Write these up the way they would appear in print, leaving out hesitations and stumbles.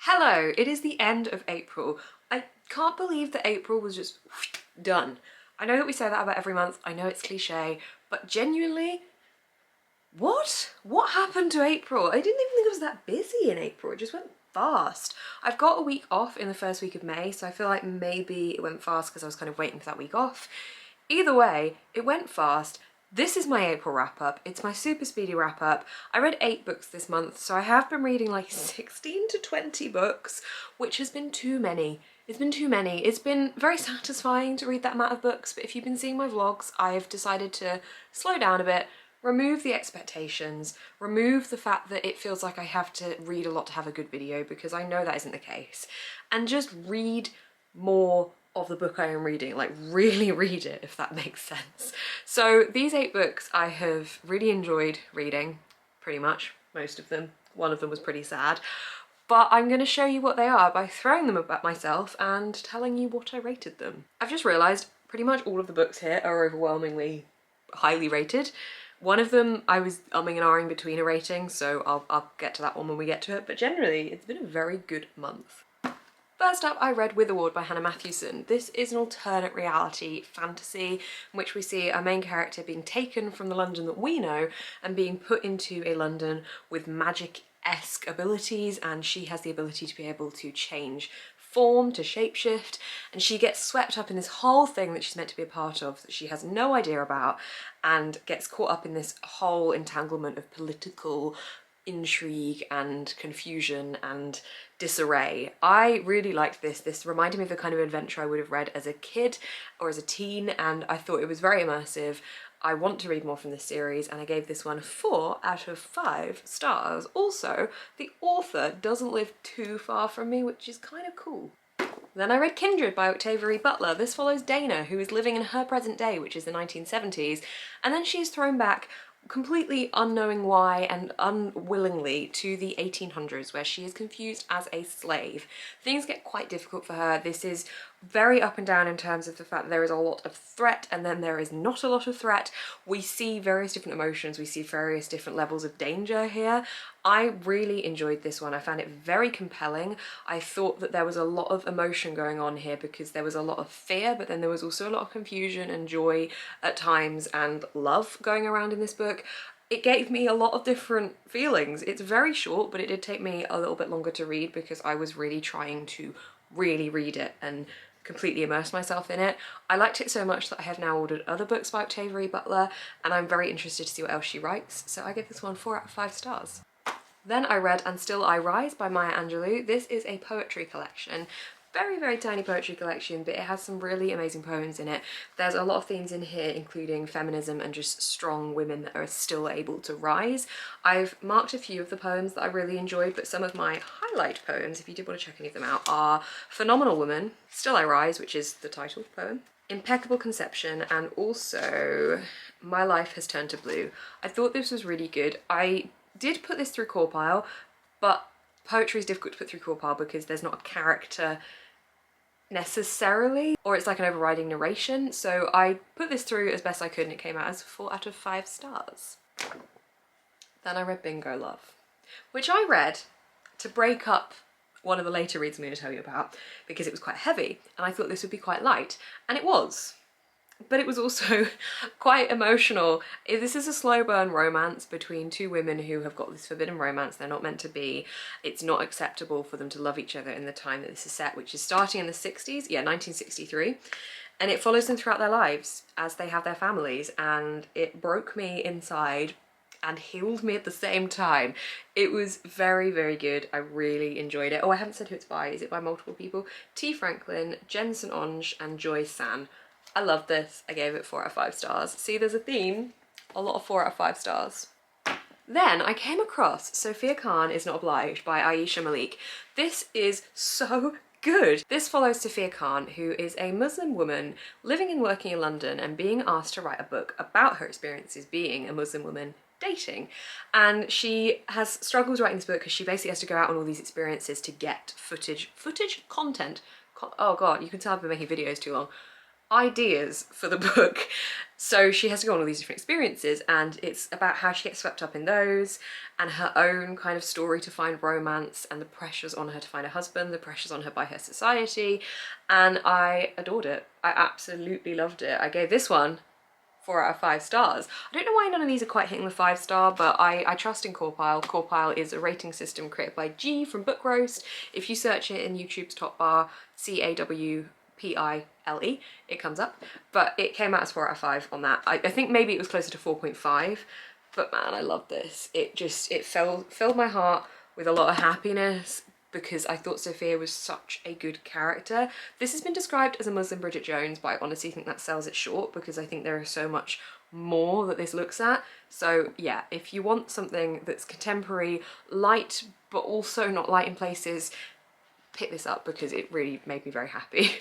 Hello, it is the end of April. I can't believe that April was just done. I know that we say that about every month, I know it's cliche, but genuinely, what happened to April? I didn't even think it was that busy in April, it just went fast. I've got a week off in the first week of May, so I feel like maybe it went fast because I was kind of waiting for that week off. Either way, it went fast. This is my April wrap up. It's my super speedy wrap up. I read 8 books this month, so I have been reading like 16 to 20 books, which has been too many. It's been too many. It's been very satisfying to read that amount of books, but if you've been seeing my vlogs, I've decided to slow down a bit, remove the expectations, remove the fact that it feels like I have to read a lot to have a good video, because I know that isn't the case, and just read more of the book I am reading, like really read it, if that makes sense. So these 8 books I have really enjoyed reading, pretty much, most of them. One of them was pretty sad, but I'm going to show you what they are by throwing them at myself and telling you what I rated them. I've just realised pretty much all of the books here are overwhelmingly highly rated. One of them I was umming and ahhing between a rating, so I'll get to that one when we get to it, but generally it's been a very good month. First up, I read With Award by Hannah Matthewson. This is an alternate reality fantasy in which we see our main character being taken from the London that we know and being put into a London with magic-esque abilities, and she has the ability to be able to change form, to shapeshift, and she gets swept up in this whole thing that she's meant to be a part of that she has no idea about, and gets caught up in this whole entanglement of political intrigue and confusion and disarray. I really liked this. This reminded me of the kind of adventure I would have read as a kid or as a teen, and I thought it was very immersive. I want to read more from this series, and I gave this one 4 out of 5 stars. Also, the author doesn't live too far from me, which is kind of cool. Then I read Kindred by Octavia Butler. This follows Dana, who is living in her present day, which is the 1970s, and then she is thrown back completely unknowing why and unwillingly to the 1800s, where she is confused as a slave. Things get quite difficult for her. This is very up and down in terms of the fact that there is a lot of threat and then there is not a lot of threat. We see various different emotions, we see various different levels of danger here. I really enjoyed this one. I found it very compelling. I thought that there was a lot of emotion going on here because there was a lot of fear, but then there was also a lot of confusion and joy at times and love going around in this book. It gave me a lot of different feelings. It's very short, but it did take me a little bit longer to read because I was really trying to really read it and completely immerse myself in it. I liked it so much that I have now ordered other books by Octavia Butler, and I'm very interested to see what else she writes, so I give this one 4 out of 5 stars. Then I read And Still I Rise by Maya Angelou. This is a poetry collection. Very, very tiny poetry collection, but it has some really amazing poems in it. There's a lot of themes in here, including feminism and just strong women that are still able to rise. I've marked a few of the poems that I really enjoyed, but some of my highlight poems, if you did want to check any of them out, are Phenomenal Woman, Still I Rise, which is the title poem, Impeccable Conception, and also My Life Has Turned to Blue. I thought this was really good. I did put this through Corpile, but poetry is difficult to put through Corpile because there's not a character necessarily, or it's like an overriding narration, so I put this through as best I could and it came out as 4 out of 5 stars. Then I read Bingo Love, which I read to break up one of the later reads I'm going to tell you about because it was quite heavy and I thought this would be quite light, and it was. But it was also quite emotional. This is a slow burn romance between 2 women who have got this forbidden romance they're not meant to be. It's not acceptable for them to love each other in the time that this is set, which is starting in the 60s, yeah, 1963. And it follows them throughout their lives as they have their families, and it broke me inside and healed me at the same time. It was very, very good. I really enjoyed it. Oh, I haven't said who it's by. Is it by multiple people? T. Franklin, Jensen Onge, and Joy San. I loved this. I gave it 4 out of 5 stars. See, there's a theme. A lot of 4 out of 5 stars. Then I came across Sophia Khan Is Not Obliged by Aisha Malik. This is so good. This follows Sophia Khan, who is a Muslim woman living and working in London and being asked to write a book about her experiences being a Muslim woman dating. And she has struggles writing this book because she basically has to go out on all these experiences to get content. Oh god, you can tell I've been making videos too long. ideas for the book. So she has to go on all these different experiences, and it's about how she gets swept up in those and her own kind of story to find romance and the pressures on her to find a husband, the pressures on her by her society, and I adored it. I absolutely loved it. I gave this one 4 out of 5 stars. I don't know why none of these are quite hitting the 5-star, but I trust in Corpile. Corpile is a rating system created by G from Book Roast. If you search it in YouTube's top bar, CAWPILE, it comes up. But it came out as 4 out of 5 on that. I think maybe it was closer to 4.5, but man, I love this. It filled my heart with a lot of happiness, because I thought Sophia was such a good character. This has been described as a Muslim Bridget Jones, but I honestly think that sells it short, because I think there is so much more that this looks at. So yeah, if you want something that's contemporary, light, but also not light in places, pick this up, because it really made me very happy.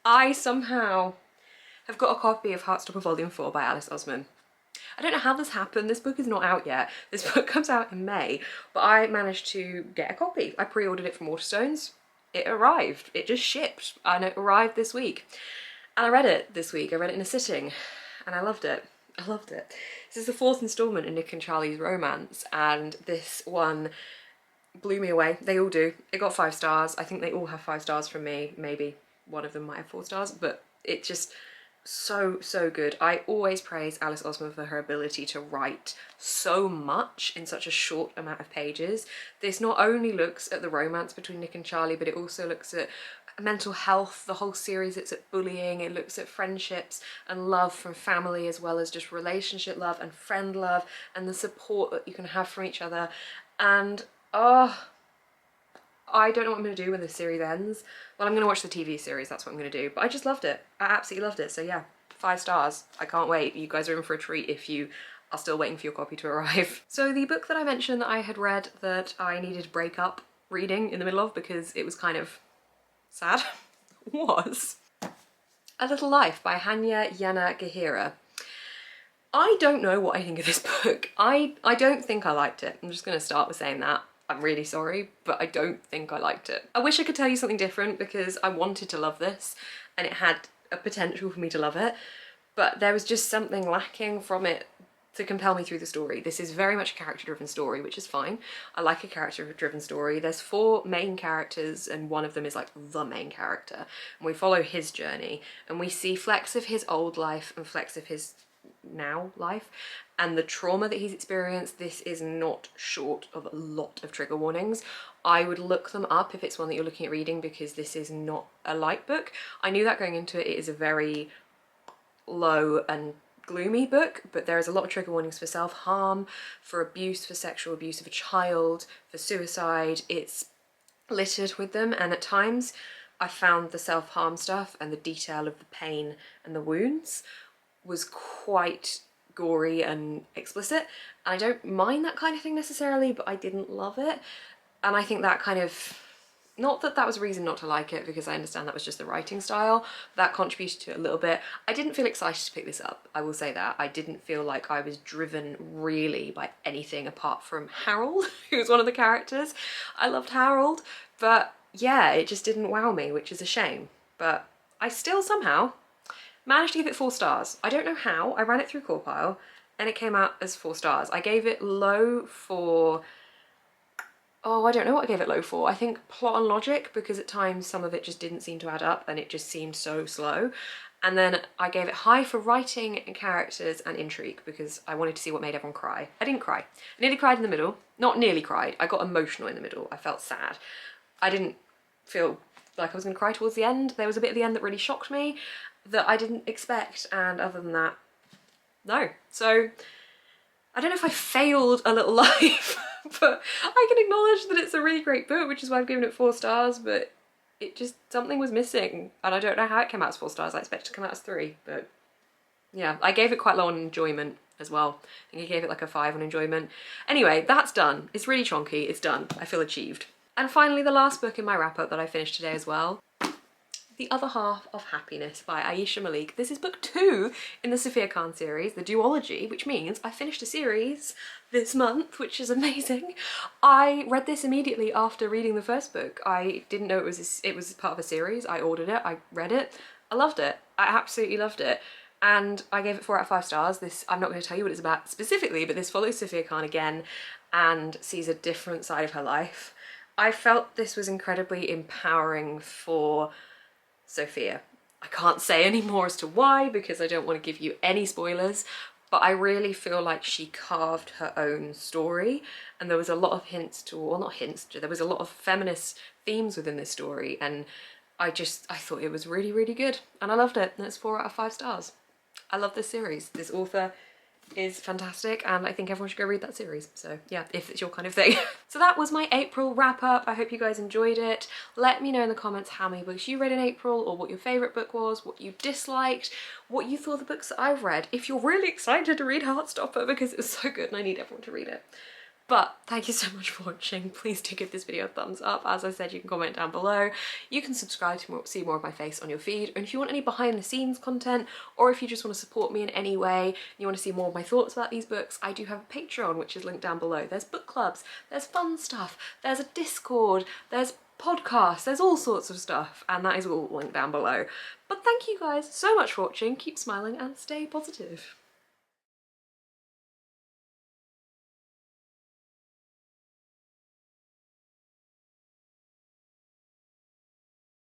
I somehow have got a copy of Heartstopper Volume 4 by Alice Osman. I don't know how this happened. This book is not out yet. This book comes out in May, but I managed to get a copy. I pre-ordered it from WATERSTONES. It arrived. It just shipped, and it arrived this week. And I read it this week. I read it in a sitting, and I loved it. I loved it. This is the 4th instalment in Nick and Charlie's romance, and this one blew me away. They all do. It got 5 stars. I think they all have 5 stars from me. Maybe one of them might have 4 stars, but it just... so good. I always praise Alice Osman for her ability to write so much in such a short amount of pages. This not only looks at the romance between Nick and Charlie, but it also looks at mental health. The whole series, it's at bullying, it looks at friendships and love from family, as well as just relationship love and friend love and the support that you can have from each other. And oh, I don't know what I'm going to do when this series ends. Well, I'm going to watch the TV series, that's what I'm going to do. But I just loved it. I absolutely loved it. So yeah, 5 stars. I can't wait. You guys are in for a treat if you are still waiting for your copy to arrive. So the book that I mentioned that I had read that I needed to break up reading in the middle of because it was kind of sad was A Little Life by Hanya Yana Gahira. I don't know what I think of this book. I don't think I liked it. I'm just going to start with saying that. I'm really sorry, but I don't think I liked it. I wish I could tell you something different, because I wanted to love this and it had a potential for me to love it, but there was just something lacking from it to compel me through the story. This is very much a character-driven story, which is fine. I like a character-driven story. There's 4 main characters and one of them is like the main character, and we follow his journey and we see flecks of his old life and flecks of his now life and the trauma that he's experienced. This is not short of a lot of trigger warnings. I would look them up if it's one that you're looking at reading, because this is not a light book. I knew that going into it. It is a very low and gloomy book, but there is a lot of trigger warnings for self-harm, for abuse, for sexual abuse of a child, for suicide. It's littered with them, and at times I found the self-harm stuff and the detail of the pain and the wounds was quite gory and explicit. I don't mind that kind of thing necessarily, but I didn't love it. And I think that kind of, not that that was a reason not to like it, because I understand that was just the writing style, that contributed to it a little bit. I didn't feel excited to pick this up, I will say that. I didn't feel like I was driven really by anything apart from Harold, who was one of the characters. I loved Harold, but yeah, it just didn't wow me, which is a shame. But I still somehow managed to give it 4 stars. I don't know how. I ran it through Corpile and it came out as 4 stars. I gave it low for... oh, I don't know what I gave it low for. I think plot and logic, because at times some of it just didn't seem to add up and it just seemed so slow. And then I gave it high for writing and characters and intrigue, because I wanted to see what made everyone cry. I didn't cry. I nearly cried in the middle. Not nearly cried. I got emotional in the middle. I felt sad. I didn't feel like I was going to cry towards the end. There was a bit at the end that really shocked me, that I didn't expect, and other than that, no. So I don't know if I failed A Little Life, but I can acknowledge that it's a really great book, which is why I've given it 4 stars, but it just, something was missing, and I don't know how it came out as 4 stars. I expected it to come out as 3, but yeah, I gave it quite low on enjoyment as well. I think I gave it like a 5 on enjoyment. Anyway, that's done. It's really chonky, it's done. I feel achieved. And finally, the last book in my wrap-up that I finished today as well, The Other Half of Happiness by Aisha Malik. This is book 2 in the Sophia Khan series, the duology, which means I finished a series this month, which is amazing. I read this immediately after reading the first book. I didn't know it was part of a series. I ordered it, I read it, I loved it. I absolutely loved it. And I gave it 4 out of 5 stars. This, I'm not going to tell you what it's about specifically, but this follows Sophia Khan again and sees a different side of her life. I felt this was incredibly empowering for Sophia. I can't say any more as to why because I don't want to give you any spoilers, but I really feel like she carved her own story, and there was a lot of hints to, well, not hints, there was a lot of feminist themes within this story, and I thought it was really, really good, and I loved it, and it's 4 out of 5 stars. I love this series. This author is fantastic, and I think everyone should go read that series. So yeah, if it's your kind of thing. So that was my April wrap up. I hope you guys enjoyed it. Let me know in the comments how many books you read in April, or what your favourite book was, what you disliked, what you thought of the books that I've read. If you're really excited to read Heartstopper because it was so good and I need everyone to read it. But thank you so much for watching. Please do give this video a thumbs up. As I said, you can comment down below. You can subscribe to see more of my face on your feed. And if you want any behind the scenes content, or if you just want to support me in any way, and you want to see more of my thoughts about these books, I do have a Patreon, which is linked down below. There's book clubs, there's fun stuff, there's a Discord, there's podcasts, there's all sorts of stuff, and that is all linked down below. But thank you guys so much for watching. Keep smiling and stay positive.